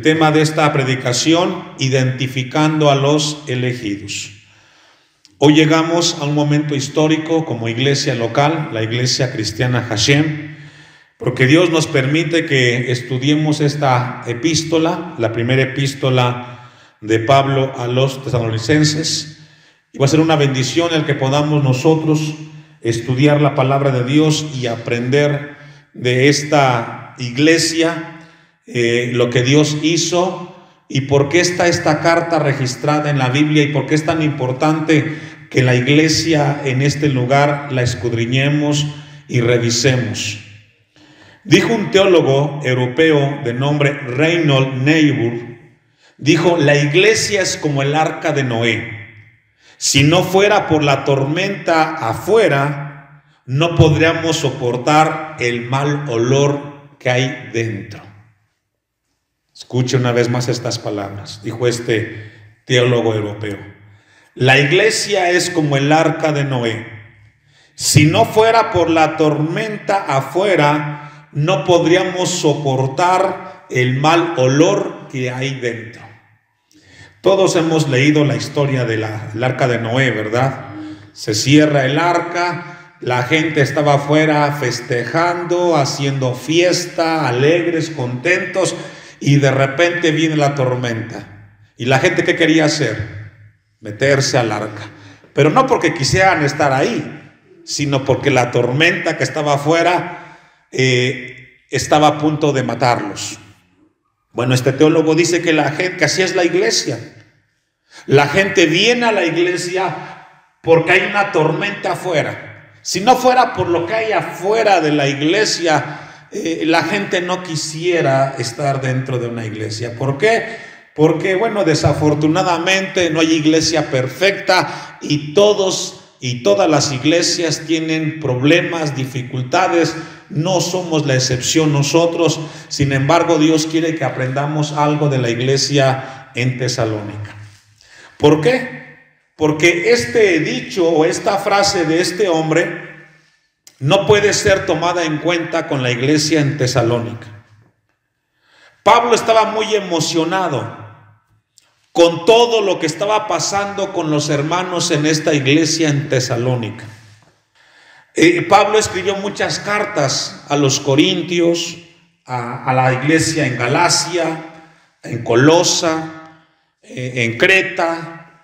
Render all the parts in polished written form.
tema de esta predicación, identificando a los elegidos. Hoy llegamos a un momento histórico como iglesia local, la iglesia cristiana Hashem, porque Dios nos permite que estudiemos esta epístola, la primera epístola de Pablo a los tesalonicenses. Y va a ser una bendición el que podamos nosotros estudiar la palabra de Dios y aprender de esta iglesia lo que Dios hizo y por qué está esta carta registrada en la Biblia y por qué es tan importante que la iglesia en este lugar la escudriñemos y revisemos. Dijo un teólogo europeo de nombre Reinhold Niebuhr, dijo: la iglesia es como el arca de Noé. Si no fuera por la tormenta afuera, no podríamos soportar el mal olor que hay dentro. Escuche una vez más estas palabras, dijo este teólogo europeo. La iglesia es como el arca de Noé. Si no fuera por la tormenta afuera, no podríamos soportar el mal olor que hay dentro. Todos hemos leído la historia del arca de Noé, ¿verdad? Se cierra el arca, la gente estaba afuera festejando, haciendo fiesta, alegres, contentos, y de repente viene la tormenta. ¿Y la gente qué quería hacer? Meterse al arca. Pero no porque quisieran estar ahí, sino porque la tormenta que estaba afuera estaba a punto de matarlos. Bueno, este teólogo dice que la gente, que así es la iglesia. La gente viene a la iglesia porque hay una tormenta afuera. Si no fuera por lo que hay afuera de la iglesia, la gente no quisiera estar dentro de una iglesia. ¿Por qué? Porque, bueno, desafortunadamente no hay iglesia perfecta y todas las iglesias tienen problemas, dificultades. No somos la excepción nosotros. Sin embargo, Dios quiere que aprendamos algo de la iglesia en Tesalónica. ¿Por qué? Porque este dicho o esta frase de este hombre no puede ser tomada en cuenta con la iglesia en Tesalónica. Pablo estaba muy emocionado con todo lo que estaba pasando con los hermanos en esta iglesia en Tesalónica. Pablo escribió muchas cartas a los corintios, a la iglesia en Galacia, en Colosa, en Creta.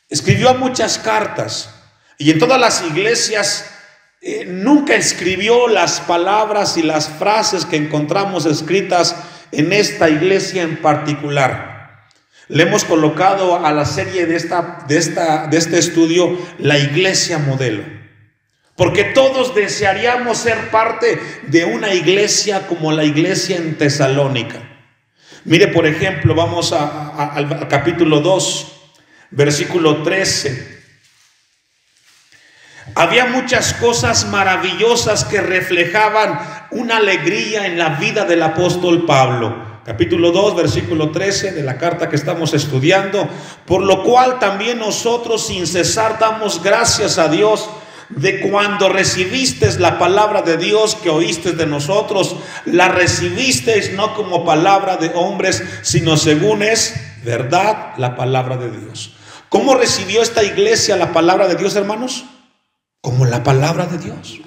Escribió muchas cartas y en todas las iglesias nunca escribió las palabras y las frases que encontramos escritas en esta iglesia en particular. Le hemos colocado a la serie de este estudio la iglesia modelo, porque todos desearíamos ser parte de una iglesia como la iglesia en Tesalónica. Mire, por ejemplo, vamos al capítulo 2, versículo 13. Había muchas cosas maravillosas que reflejaban una alegría en la vida del apóstol Pablo. Capítulo 2, versículo 13 de la carta que estamos estudiando. Por lo cual también nosotros sin cesar damos gracias a Dios de cuando recibisteis la palabra de Dios que oísteis de nosotros. La recibisteis no como palabra de hombres, sino según es verdad la palabra de Dios. ¿Cómo recibió esta iglesia la palabra de Dios, hermanos? Como la palabra de Dios.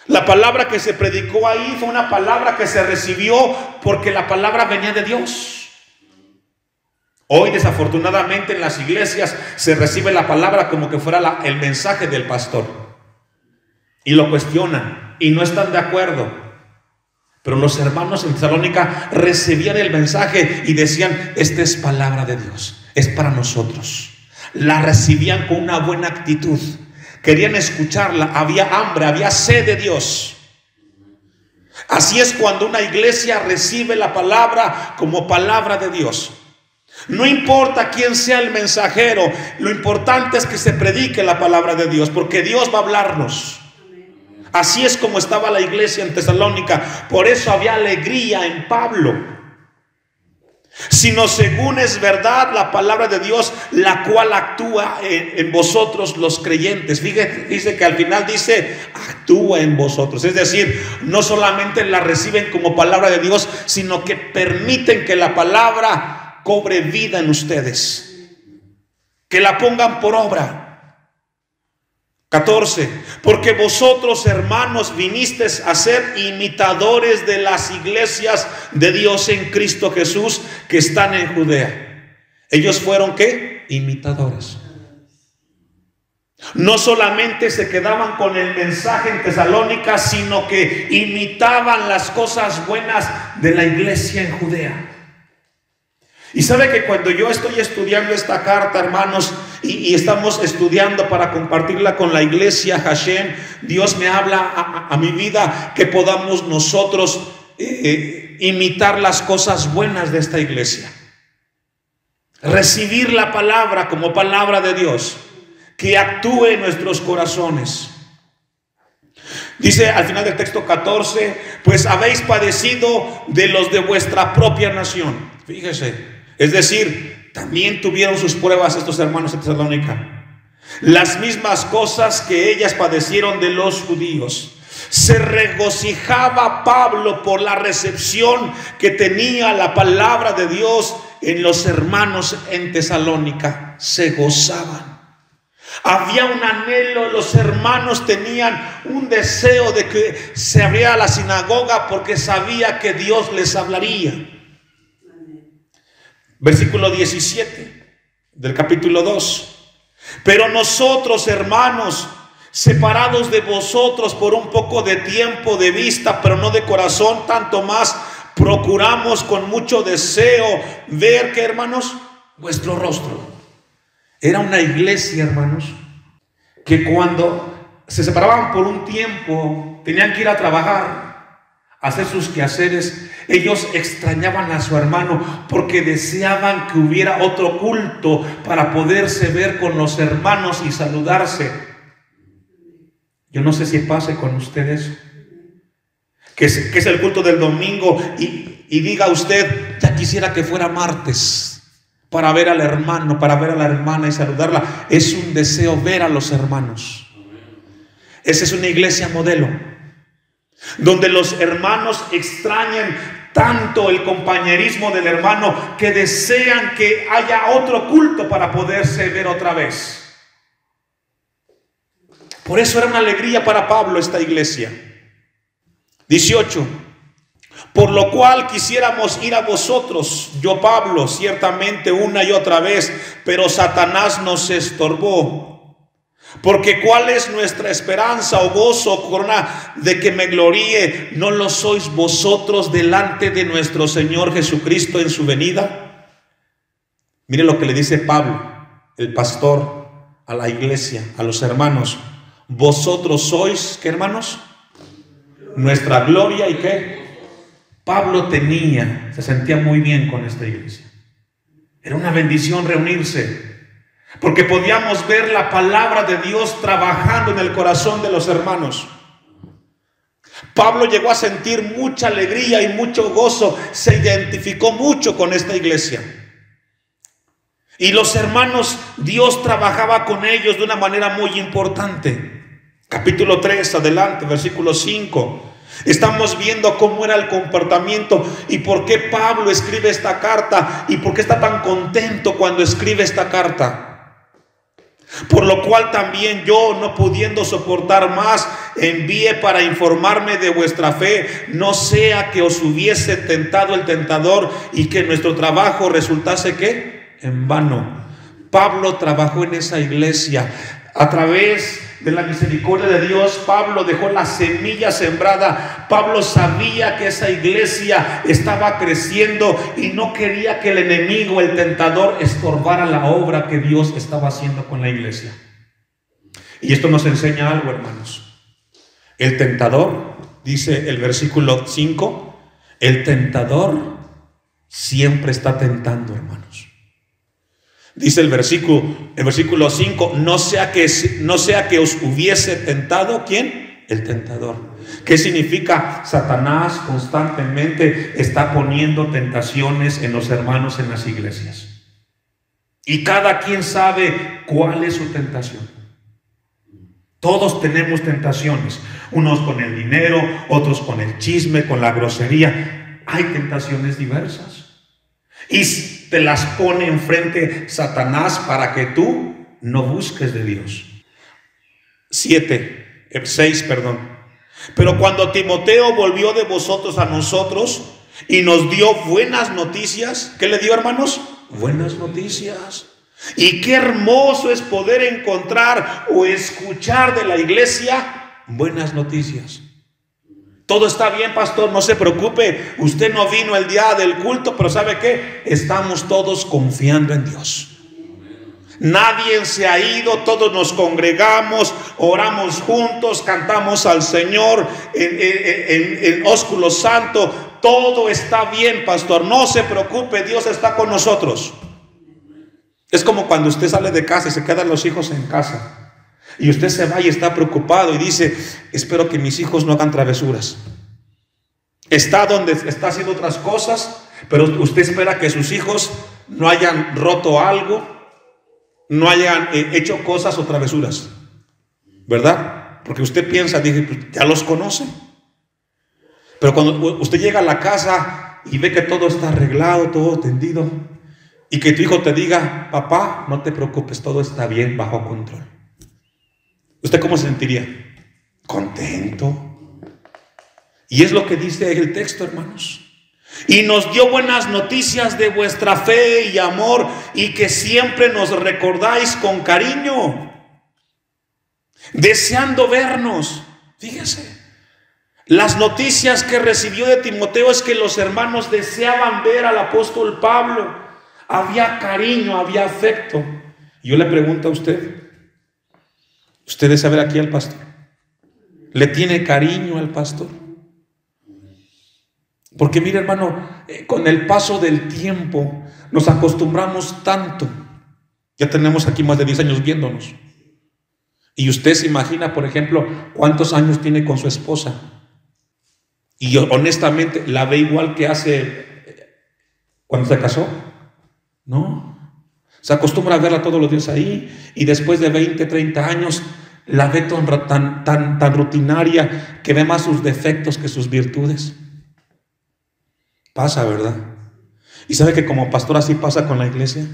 La palabra que se predicó ahí fue una palabra que se recibió porque la palabra venía de Dios. Hoy desafortunadamente en las iglesias se recibe la palabra como que fuera el mensaje del pastor. Y lo cuestionan y no están de acuerdo. Pero los hermanos en Tesalónica recibían el mensaje y decían: esta es palabra de Dios, es para nosotros. La recibían con una buena actitud, querían escucharla, había hambre, había sed de Dios. Así es cuando una iglesia recibe la palabra como palabra de Dios. No importa quién sea el mensajero, lo importante es que se predique la palabra de Dios, porque Dios va a hablarnos. Así es como estaba la iglesia en Tesalónica. Por eso había alegría en Pablo. sino según es verdad la palabra de Dios, la cual actúa en vosotros los creyentes. Fíjese que al final dice, actúa en vosotros. Es decir, no solamente la reciben como palabra de Dios, sino que permiten que la palabra cobre vida en ustedes, que la pongan por obra. 14, porque vosotros, hermanos, vinisteis a ser imitadores de las iglesias de Dios en Cristo Jesús que están en Judea. Ellos fueron, ¿qué? Imitadores. No solamente se quedaban con el mensaje en Tesalónica, sino que imitaban las cosas buenas de la iglesia en Judea. Y sabe que cuando yo estoy estudiando esta carta, hermanos, y estamos estudiando para compartirla con la iglesia Hashem, Dios me habla a mi vida que podamos nosotros imitar las cosas buenas de esta iglesia, recibir la palabra como palabra de Dios, que actúe en nuestros corazones. Dice al final del texto 14, pues habéis padecido de los de vuestra propia nación. Fíjese, es decir, también tuvieron sus pruebas estos hermanos de Tesalónica, las mismas cosas que ellas padecieron de los judíos. Se regocijaba Pablo por la recepción que tenía la palabra de Dios en los hermanos en Tesalónica. Se gozaban. Había un anhelo, los hermanos tenían un deseo de que se abriera la sinagoga porque sabía que Dios les hablaría. Versículo 17 del capítulo 2. Pero nosotros, hermanos, separados de vosotros por un poco de tiempo de vista, pero no de corazón, tanto más procuramos con mucho deseo ver, ¿qué, hermanos? Vuestro rostro. Era una iglesia, hermanos, que cuando se separaban por un tiempo, tenían que ir a trabajar, hacer sus quehaceres, ellos extrañaban a su hermano porque deseaban que hubiera otro culto para poderse ver con los hermanos y saludarse. Yo no sé si pase con ustedes que es el culto del domingo y diga usted, ya quisiera que fuera martes para ver al hermano, para ver a la hermana y saludarla. Es un deseo ver a los hermanos. Esa es una iglesia modelo, donde los hermanos extrañan tanto el compañerismo del hermano que desean que haya otro culto para poderse ver otra vez. Por eso era una alegría para Pablo esta iglesia. 18. Por lo cual quisiéramos ir a vosotros, yo Pablo, ciertamente una y otra vez, pero Satanás nos estorbó. Porque ¿cuál es nuestra esperanza o gozo o corona de que me gloríe? ¿No lo sois vosotros delante de nuestro Señor Jesucristo en su venida? Mire lo que le dice Pablo, el pastor, a la iglesia, a los hermanos. Vosotros sois, ¿qué, hermanos? Nuestra gloria. ¿Y qué? Pablo se sentía muy bien con esta iglesia. Era una bendición reunirse, porque podíamos ver la palabra de Dios trabajando en el corazón de los hermanos. Pablo llegó a sentir mucha alegría y mucho gozo, se identificó mucho con esta iglesia. Y los hermanos, Dios trabajaba con ellos de una manera muy importante. Capítulo 3, adelante, versículo 5. Estamos viendo cómo era el comportamiento y por qué Pablo escribe esta carta y por qué está tan contento cuando escribe esta carta. Por lo cual también yo, no pudiendo soportar más, envié para informarme de vuestra fe, no sea que os hubiese tentado el tentador y que nuestro trabajo resultase, ¿qué? En vano. Pablo trabajó en esa iglesia. A través de la misericordia de Dios, Pablo dejó la semilla sembrada. Pablo sabía que esa iglesia estaba creciendo y no quería que el enemigo, el tentador, estorbara la obra que Dios estaba haciendo con la iglesia. Y esto nos enseña algo, hermanos. El tentador, dice el versículo 5, el tentador siempre está tentando, hermanos. Dice el versículo 5, no sea que os hubiese tentado, ¿quién? El tentador. ¿Qué significa? Satanás constantemente está poniendo tentaciones en los hermanos en las iglesias. Y cada quien sabe cuál es su tentación. Todos tenemos tentaciones. Unos con el dinero, otros con el chisme, con la grosería. Hay tentaciones diversas. Y te las pone enfrente Satanás para que tú no busques de Dios. 6, Pero cuando Timoteo volvió de vosotros a nosotros y nos dio buenas noticias, ¿qué le dio, hermanos? Buenas noticias. Y qué hermoso es poder encontrar o escuchar de la iglesia buenas noticias. Todo está bien, pastor, no se preocupe. Usted no vino el día del culto, pero ¿sabe qué? Estamos todos confiando en Dios. Nadie se ha ido, todos nos congregamos, oramos juntos, cantamos al Señor en ósculo santo. Todo está bien, pastor, no se preocupe, Dios está con nosotros. Es como cuando usted sale de casa y se quedan los hijos en casa y usted se va y está preocupado y dice: espero que mis hijos no hagan travesuras. Está donde está haciendo otras cosas, pero usted espera que sus hijos no hayan roto algo, no hayan hecho cosas o travesuras, ¿verdad? Porque usted piensa, dije, pues ya los conoce. Pero cuando usted llega a la casa y ve que todo está arreglado, todo tendido, y que tu hijo te diga: papá, no te preocupes, todo está bien, bajo control, ¿usted cómo se sentiría? Contento. Y es lo que dice el texto, hermanos. Y nos dio buenas noticias de vuestra fe y amor, y que siempre nos recordáis con cariño, deseando vernos. Fíjese, las noticias que recibió de Timoteo es que los hermanos deseaban ver al apóstol Pablo. Había cariño, había afecto. Yo le pregunto a usted: ¿usted desea ver aquí al pastor? ¿Le tiene cariño al pastor? Porque mire, hermano, con el paso del tiempo nos acostumbramos tanto. Ya tenemos aquí más de 10 años viéndonos. Y usted se imagina, por ejemplo, cuántos años tiene con su esposa. Y yo, honestamente, ¿la ve igual que hace cuando se casó? No. Se acostumbra a verla todos los días ahí, y después de 20, 30 años la ve tan rutinaria que ve más sus defectos que sus virtudes. Pasa, ¿verdad? ¿Y sabe que como pastor así pasa con la iglesia?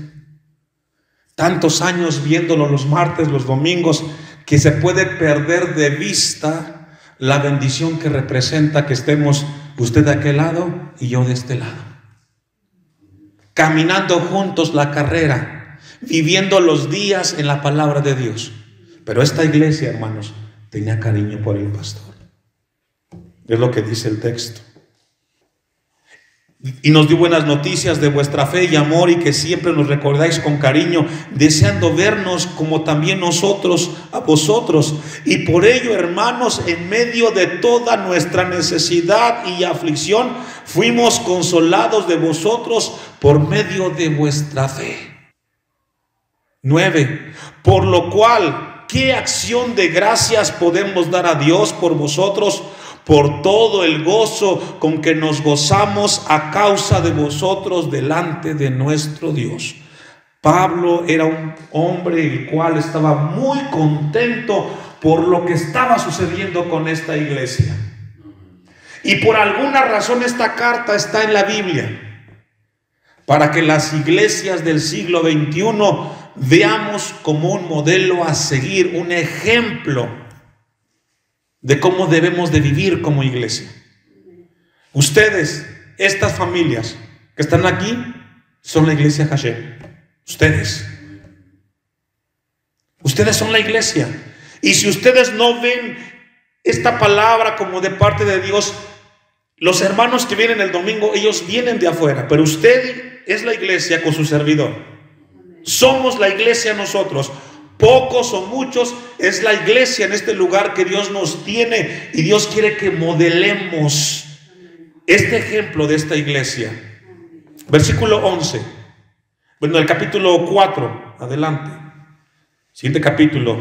Tantos años viéndolo los martes, los domingos, que se puede perder de vista la bendición que representa que estemos usted de aquel lado y yo de este lado, caminando juntos la carrera, viviendo los días en la palabra de Dios. Pero esta iglesia, hermanos, tenía cariño por el pastor. Es lo que dice el texto. Y nos dio buenas noticias de vuestra fe y amor, y que siempre nos recordáis con cariño, deseando vernos como también nosotros a vosotros. Y por ello, hermanos, en medio de toda nuestra necesidad y aflicción, fuimos consolados de vosotros por medio de vuestra fe. 9. Por lo cual, ¿qué acción de gracias podemos dar a Dios por vosotros? Por todo el gozo con que nos gozamos a causa de vosotros delante de nuestro Dios. Pablo era un hombre el cual estaba muy contento por lo que estaba sucediendo con esta iglesia. Y por alguna razón esta carta está en la Biblia, para que las iglesias del siglo XXI veamos como un modelo a seguir, un ejemplo de cómo debemos de vivir como iglesia. Ustedes, estas familias que están aquí, son la iglesia Hashem. Ustedes son la iglesia. Y si ustedes no ven esta palabra como de parte de Dios, los hermanos que vienen el domingo, ellos vienen de afuera, pero usted es la iglesia con su servidor. Somos la iglesia nosotros. Pocos o muchos, es la iglesia en este lugar que Dios nos tiene, y Dios quiere que modelemos este ejemplo de esta iglesia. Versículo 11. Bueno, el capítulo 4, adelante. Siguiente capítulo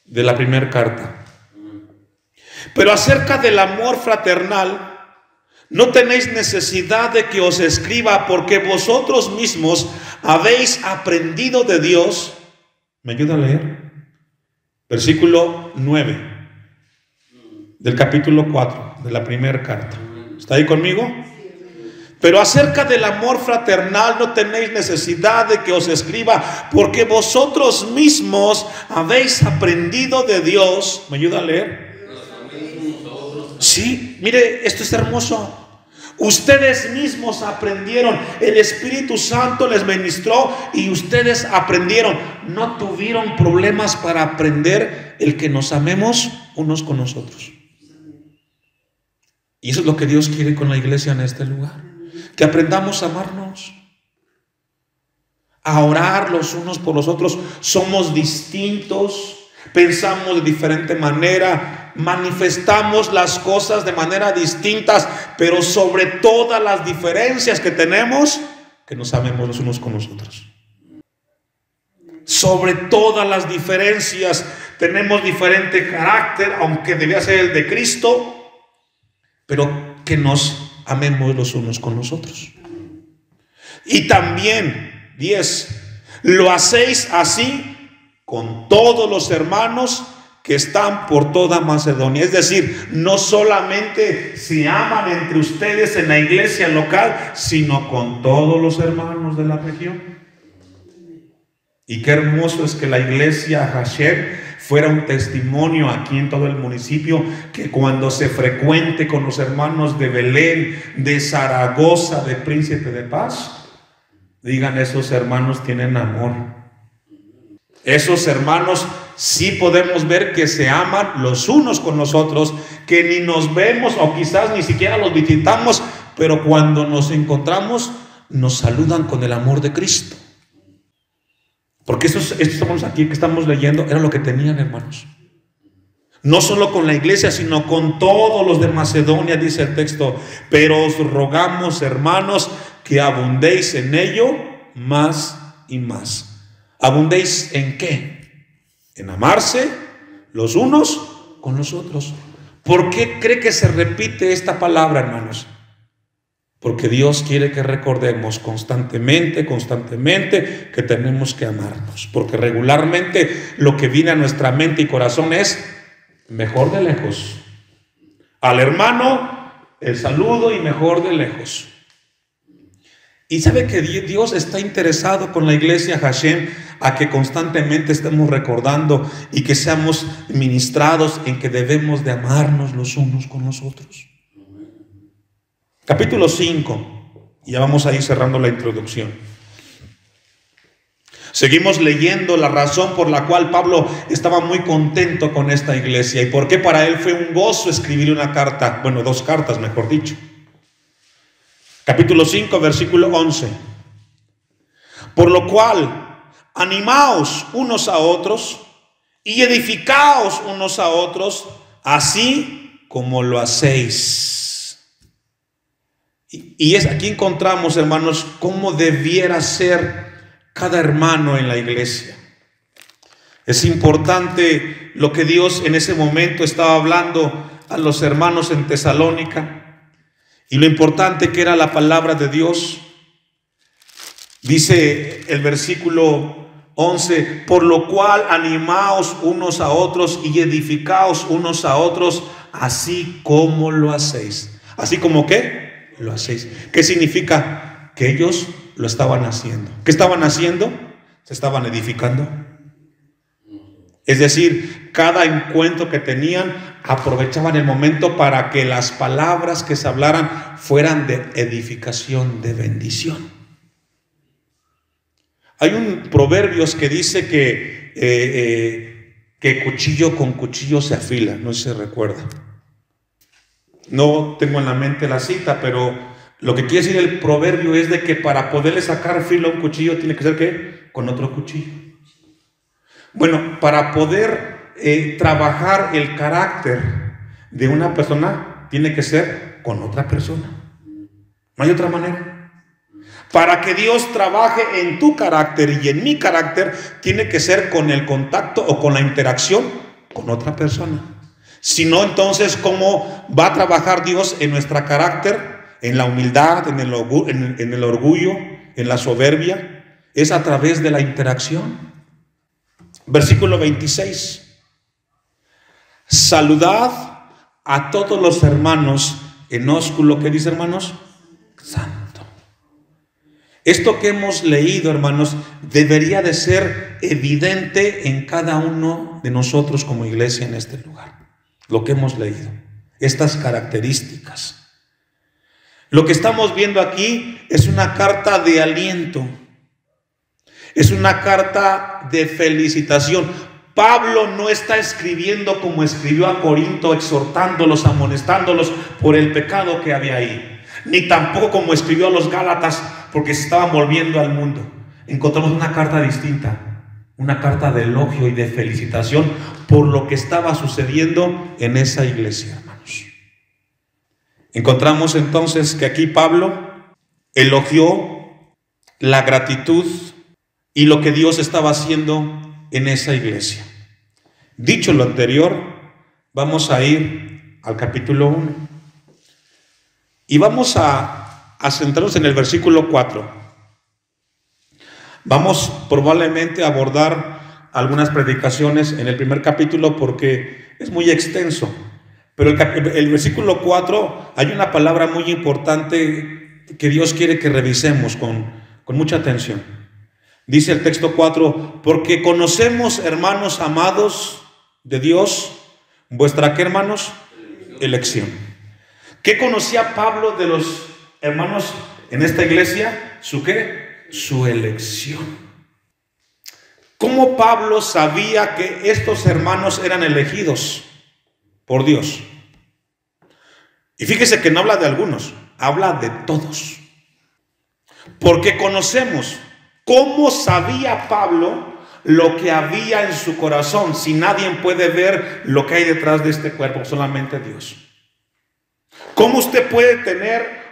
de la primera carta. Pero acerca del amor fraternal, no tenéis necesidad de que os escriba, porque vosotros mismos habéis aprendido de Dios. ¿Me ayuda a leer? Versículo 9 del capítulo 4 de la primera carta. ¿Está ahí conmigo? Pero acerca del amor fraternal no tenéis necesidad de que os escriba, porque vosotros mismos habéis aprendido de Dios. ¿Me ayuda a leer? Sí, mire, esto es hermoso. Ustedes mismos aprendieron, el Espíritu Santo les ministró y ustedes aprendieron. No tuvieron problemas para aprender el que nos amemos unos con nosotros. Y eso es lo que Dios quiere con la iglesia en este lugar, que aprendamos a amarnos, a orar los unos por los otros. Somos distintos, pensamos de diferente manera, manifestamos las cosas de manera distintas, pero sobre todas las diferencias que tenemos, que nos amemos los unos con los otros. Sobre todas las diferencias, tenemos diferente carácter, aunque debía ser el de Cristo, pero que nos amemos los unos con los otros. Y también, 10, lo hacéis así con todos los hermanos que están por toda Macedonia. Es decir, no solamente se aman entre ustedes en la iglesia local, sino con todos los hermanos de la región. Y qué hermoso es que la iglesia Hashem fuera un testimonio aquí en todo el municipio, que cuando se frecuente con los hermanos de Belén, de Zaragoza, de Príncipe de Paz, digan: esos hermanos tienen amor. Esos hermanos sí podemos ver que se aman los unos con los otros, que ni nos vemos o quizás ni siquiera los visitamos, pero cuando nos encontramos nos saludan con el amor de Cristo. Porque estos hermanos aquí que estamos leyendo era lo que tenían, hermanos. No solo con la iglesia, sino con todos los de Macedonia, dice el texto. Pero os rogamos, hermanos, que abundéis en ello más y más. ¿Abundéis en qué? En amarse los unos con los otros. ¿Por qué cree que se repite esta palabra, hermanos? Porque Dios quiere que recordemos constantemente que tenemos que amarnos. Porque regularmente lo que viene a nuestra mente y corazón es: mejor de lejos. Al hermano el saludo y mejor de lejos. Y sabe que Dios está interesado con la iglesia Hashem a que constantemente estemos recordando y que seamos ministrados en que debemos de amarnos los unos con los otros. Capítulo 5, y ya vamos a ir cerrando la introducción. Seguimos leyendo la razón por la cual Pablo estaba muy contento con esta iglesia y por qué para él fue un gozo escribir una carta, bueno, 2 cartas mejor dicho. Capítulo 5, versículo 11. Por lo cual, animaos unos a otros y edificaos unos a otros, así como lo hacéis. Y es aquí encontramos, hermanos, cómo debiera ser cada hermano en la iglesia. Es importante lo que Dios en ese momento estaba hablando a los hermanos en Tesalónica. Y lo importante que era la palabra de Dios. Dice el versículo 11: por lo cual animaos unos a otros y edificaos unos a otros, así como lo hacéis. ¿Así como qué? Lo hacéis. ¿Qué significa? Que ellos lo estaban haciendo. ¿Qué estaban haciendo? Se estaban edificando. Es decir, cada encuentro que tenían, aprovechaban el momento para que las palabras que se hablaran fueran de edificación, de bendición. Hay un proverbios que dice que cuchillo con cuchillo se afila, no sé si se recuerda. No tengo en la mente la cita, pero lo que quiere decir el proverbio es de que para poderle sacar filo a un cuchillo tiene que ser ¿qué? Con otro cuchillo. Bueno, para poder trabajar el carácter de una persona tiene que ser con otra persona. No hay otra manera. Para que Dios trabaje en tu carácter y en mi carácter, tiene que ser con el contacto o con la interacción con otra persona. sino entonces cómo va a trabajar Dios en nuestro carácter, en la humildad, en el orgullo, en la soberbia, es a través de la interacción. Versículo 26. Saludad a todos los hermanos en ósculo. ¿Qué dice, hermanos? Santo. Esto que hemos leído, hermanos, debería de ser evidente en cada uno de nosotros como iglesia en este lugar. Lo que hemos leído, estas características. Lo que estamos viendo aquí es una carta de aliento, es una carta de felicitación. Pablo no está escribiendo como escribió a Corinto, exhortándolos, amonestándolos por el pecado que había ahí, ni tampoco como escribió a los Gálatas porque se estaban volviendo al mundo. Encontramos una carta distinta, una carta de elogio y de felicitación por lo que estaba sucediendo en esa iglesia, hermanos. Encontramos entonces que aquí Pablo elogió la gratitud y lo que Dios estaba haciendo en esa iglesia. Dicho lo anterior, vamos a ir al capítulo 1 y vamos a centrarnos en el versículo 4. Vamos probablemente a abordar algunas predicaciones en el primer capítulo porque es muy extenso, pero el versículo 4 hay una palabra muy importante que Dios quiere que revisemos con mucha atención. Dice el texto 4, porque conocemos, hermanos amados de Dios, vuestra, ¿qué, hermanos? Elección. ¿Qué conocía Pablo de los hermanos en esta iglesia? ¿Su qué? Su elección. ¿Cómo Pablo sabía que estos hermanos eran elegidos por Dios? Y fíjese que no habla de algunos, habla de todos. Porque conocemos. ¿Cómo sabía Pablo lo que había en su corazón? Si nadie puede ver lo que hay detrás de este cuerpo, solamente Dios. ¿Cómo usted puede tener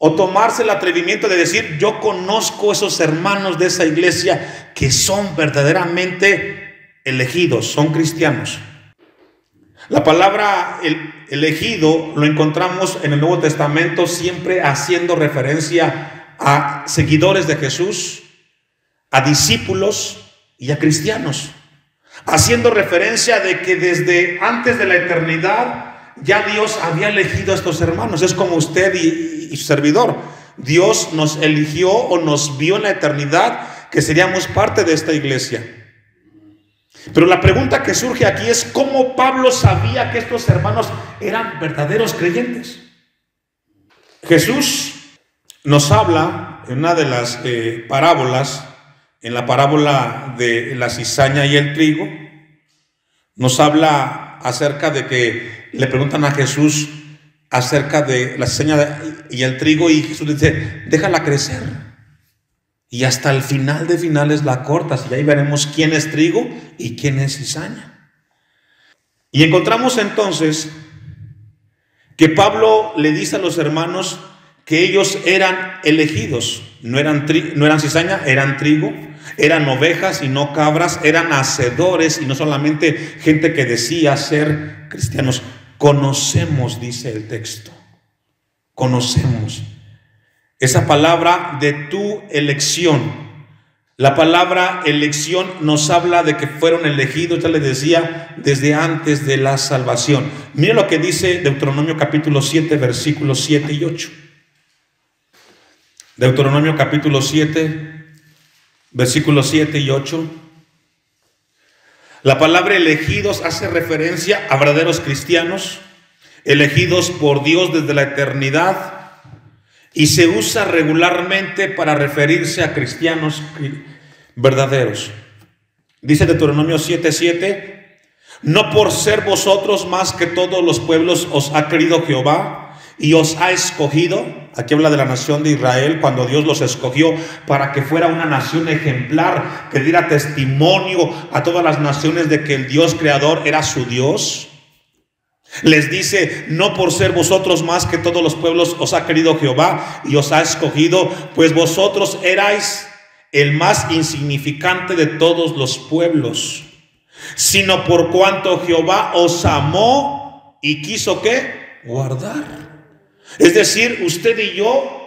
o tomarse el atrevimiento de decir, yo conozco esos hermanos de esa iglesia que son verdaderamente elegidos, son cristianos? La palabra elegido lo encontramos en el Nuevo Testamento siempre haciendo referencia a seguidores de Jesús, a discípulos y a cristianos, haciendo referencia de que desde antes de la eternidad ya Dios había elegido a estos hermanos. Es como usted y su servidor. Dios nos eligió o nos vio en la eternidad que seríamos parte de esta iglesia. Pero la pregunta que surge aquí es ¿cómo Pablo sabía que estos hermanos eran verdaderos creyentes? Jesús nos habla en una de las parábolas, en la parábola de la cizaña y el trigo, nos habla acerca de que le preguntan a Jesús acerca de la cizaña y el trigo, y Jesús le dice, déjala crecer y hasta el final de finales la cortas y ahí veremos quién es trigo y quién es cizaña. Y encontramos entonces que Pablo le dice a los hermanos que ellos eran elegidos, no eran cizaña, eran trigo, eran ovejas y no cabras, eran hacedores y no solamente gente que decía ser cristianos. Conocemos, dice el texto, conocemos. Esa palabra de tu elección, la palabra elección nos habla de que fueron elegidos, ya les decía, desde antes de la salvación. Mira lo que dice Deuteronomio capítulo 7, versículos 7 y 8. Deuteronomio capítulo 7, versículos 7 y 8. La palabra elegidos hace referencia a verdaderos cristianos, elegidos por Dios desde la eternidad, y se usa regularmente para referirse a cristianos verdaderos. Dice Deuteronomio 7:7, no por ser vosotros más que todos los pueblos os ha querido Jehová y os ha escogido. Aquí habla de la nación de Israel, cuando Dios los escogió para que fuera una nación ejemplar, que diera testimonio a todas las naciones de que el Dios creador era su Dios. Les dice, no por ser vosotros más que todos los pueblos os ha querido Jehová y os ha escogido, pues vosotros erais el más insignificante de todos los pueblos. sino por cuanto Jehová os amó y quiso ¿qué? Guardar. Es decir, usted y yo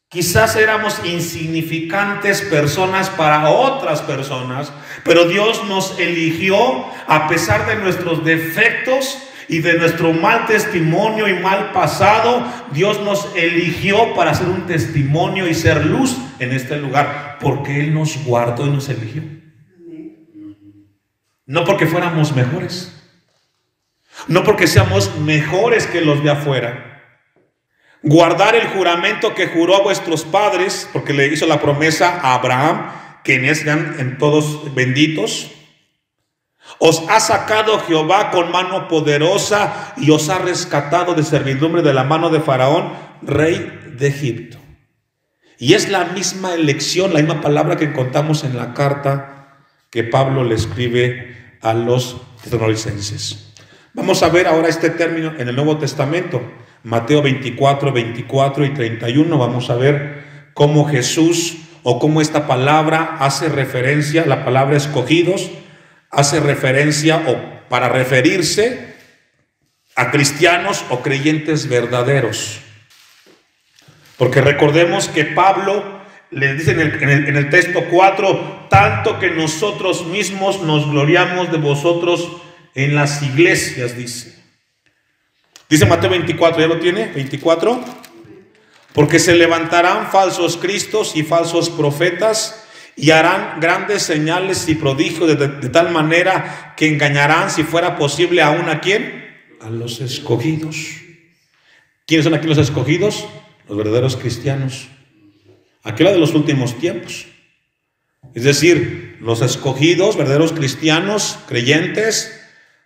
quizás éramos insignificantes personas para otras personas, pero Dios nos eligió a pesar de nuestros defectos y de nuestro mal testimonio y mal pasado. Dios nos eligió para ser un testimonio y ser luz en este lugar, porque Él nos guardó y nos eligió. No porque fuéramos mejores, no porque seamos mejores que los de afuera. Guardar el juramento que juró a vuestros padres, porque le hizo la promesa a Abraham, que en él sean en todos benditos. Os ha sacado Jehová con mano poderosa y os ha rescatado de servidumbre de la mano de Faraón, rey de Egipto. Y es la misma elección, la misma palabra que encontramos en la carta que Pablo le escribe a los tesalonicenses. Vamos a ver ahora este término en el Nuevo Testamento. Mateo 24, 24 y 31, vamos a ver cómo Jesús o cómo esta palabra hace referencia, la palabra escogidos, hace referencia o para referirse a cristianos o creyentes verdaderos. Porque recordemos que Pablo le dice en el texto 4, tanto que nosotros mismos nos gloriamos de vosotros en las iglesias, dice. Dice Mateo 24, ¿ya lo tiene? 24. Porque se levantarán falsos cristos y falsos profetas y harán grandes señales y prodigios de tal manera que engañarán, si fuera posible, aún ¿a quién? A los escogidos. ¿Quiénes son aquí los escogidos? Los verdaderos cristianos. Aquella de los últimos tiempos. Es decir, los escogidos, verdaderos cristianos, creyentes,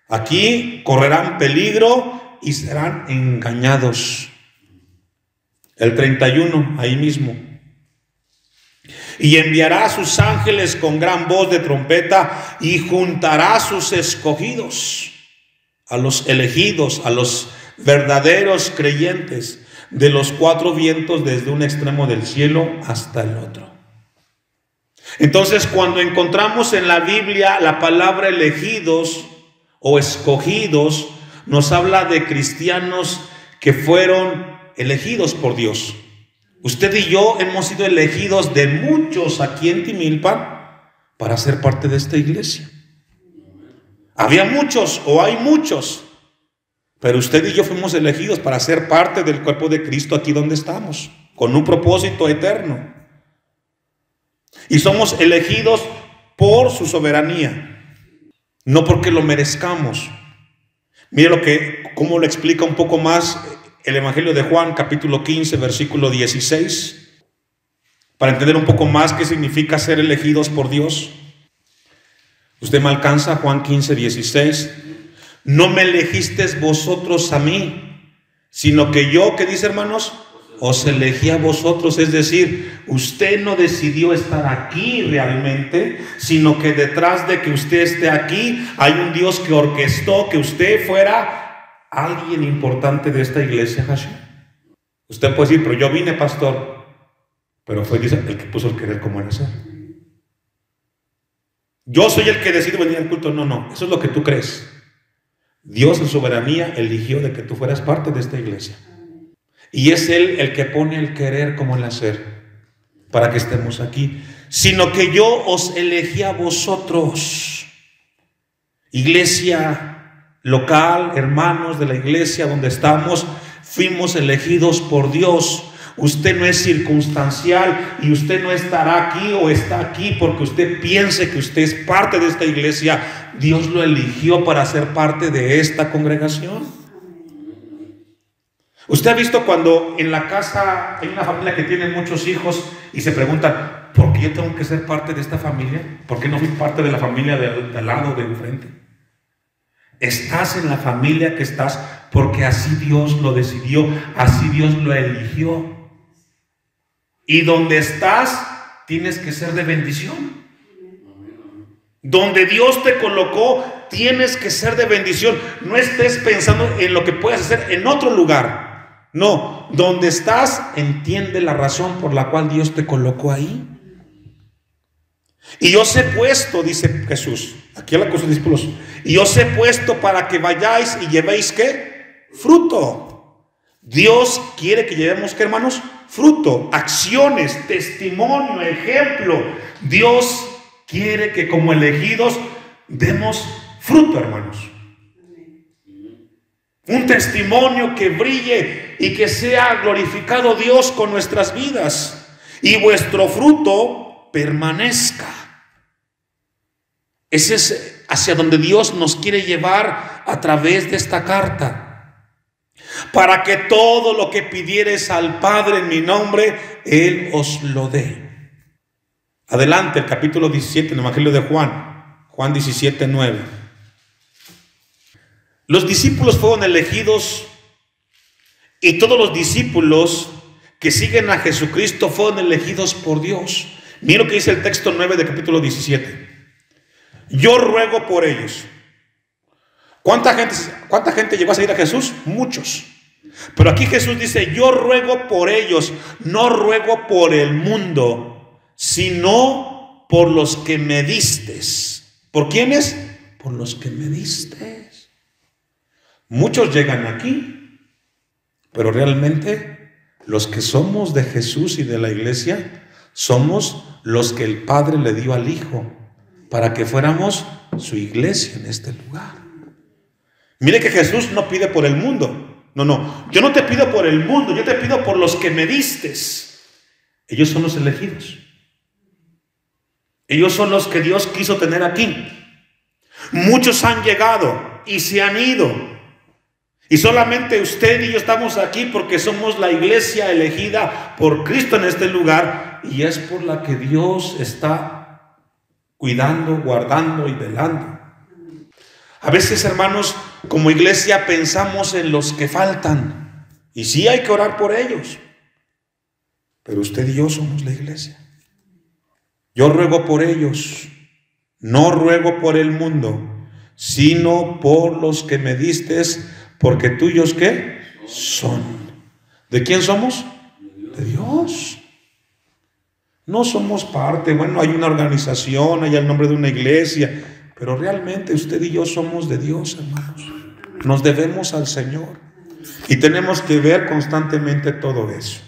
aquí correrán peligro y serán engañados. El 31, ahí mismo. Y enviará a sus ángeles con gran voz de trompeta y juntará a sus escogidos, a los elegidos, a los verdaderos creyentes de los cuatro vientos, desde un extremo del cielo hasta el otro. Entonces, cuando encontramos en la Biblia la palabra elegidos o escogidos, nos habla de cristianos que fueron elegidos por Dios. Usted y yo hemos sido elegidos de muchos aquí en Timilpan para ser parte de esta iglesia. Había muchos o hay muchos, pero usted y yo fuimos elegidos para ser parte del cuerpo de Cristo aquí donde estamos, con un propósito eterno. Y somos elegidos por su soberanía, no porque lo merezcamos. Mire cómo lo explica un poco más el Evangelio de Juan, capítulo 15, versículo 16, para entender un poco más qué significa ser elegidos por Dios. Usted me alcanza, Juan 15, 16. No me elegisteis vosotros a mí, sino que yo, ¿qué dice, hermanos? Os elegí a vosotros. Es decir, usted no decidió estar aquí realmente, sino que detrás de que usted esté aquí hay un Dios que orquestó que usted fuera alguien importante de esta iglesia Hashem. Usted puede decir, pero yo vine, pastor, pero fue Dios el que puso el querer como era ser. Yo soy el que decido venir al culto. No, eso es lo que tú crees. Dios en soberanía eligió de que tú fueras parte de esta iglesia. Y es Él el que pone el querer como el hacer para que estemos aquí. Sino que yo os elegí a vosotros, iglesia local, hermanos de la iglesia donde estamos, fuimos elegidos por Dios. Usted no es circunstancial y usted no estará aquí o está aquí porque usted piense que usted es parte de esta iglesia. Dios lo eligió para ser parte de esta congregación. Usted ha visto cuando en la casa hay una familia que tiene muchos hijos y se preguntan, ¿por qué yo tengo que ser parte de esta familia? ¿Por qué no fui parte de la familia de al lado, de enfrente? Estás en la familia que estás porque así Dios lo decidió, así Dios lo eligió. Y donde estás, tienes que ser de bendición. Donde Dios te colocó, tienes que ser de bendición. No estés pensando en lo que puedes hacer en otro lugar. No, donde estás, entiende la razón por la cual Dios te colocó ahí. Y yo os he puesto, dice Jesús, aquí habla con sus discípulos, y os he puesto para que vayáis y llevéis, ¿qué? Fruto. Dios quiere que llevemos, ¿qué, hermanos? Fruto, acciones, testimonio, ejemplo. Dios quiere que como elegidos demos fruto, hermanos. Un testimonio que brille y que sea glorificado Dios con nuestras vidas. Y vuestro fruto permanezca. Ese es hacia donde Dios nos quiere llevar a través de esta carta. Para que todo lo que pidieres al Padre en mi nombre, Él os lo dé. Adelante, el capítulo 17 en el Evangelio de Juan. Juan 17, 9. Los discípulos fueron elegidos y todos los discípulos que siguen a Jesucristo fueron elegidos por Dios. Mira lo que dice el texto 9 del capítulo 17. Yo ruego por ellos. ¿Cuánta gente llegó a seguir a Jesús? Muchos. Pero aquí Jesús dice, yo ruego por ellos, no ruego por el mundo, sino por los que me distes. ¿Por quiénes? Por los que me distes. Muchos llegan aquí, pero realmente los que somos de Jesús y de la iglesia somos los que el Padre le dio al Hijo para que fuéramos su iglesia en este lugar. Mire que Jesús no pide por el mundo. No, yo no te pido por el mundo, yo te pido por los que me distes. Ellos son los elegidos. Ellos son los que Dios quiso tener aquí. Muchos han llegado y se han ido. Y solamente usted y yo estamos aquí porque somos la iglesia elegida por Cristo en este lugar. Y es por la que Dios está cuidando, guardando y velando. A veces, hermanos, como iglesia pensamos en los que faltan. Y sí hay que orar por ellos. Pero usted y yo somos la iglesia. Yo ruego por ellos. No ruego por el mundo, sino por los que me distes, porque tuyos, ¿qué? Son. ¿De quién somos? De Dios. No somos parte. Bueno, hay una organización, hay el nombre de una iglesia. Pero realmente usted y yo somos de Dios, hermanos. Nos debemos al Señor. Y tenemos que ver constantemente todo eso.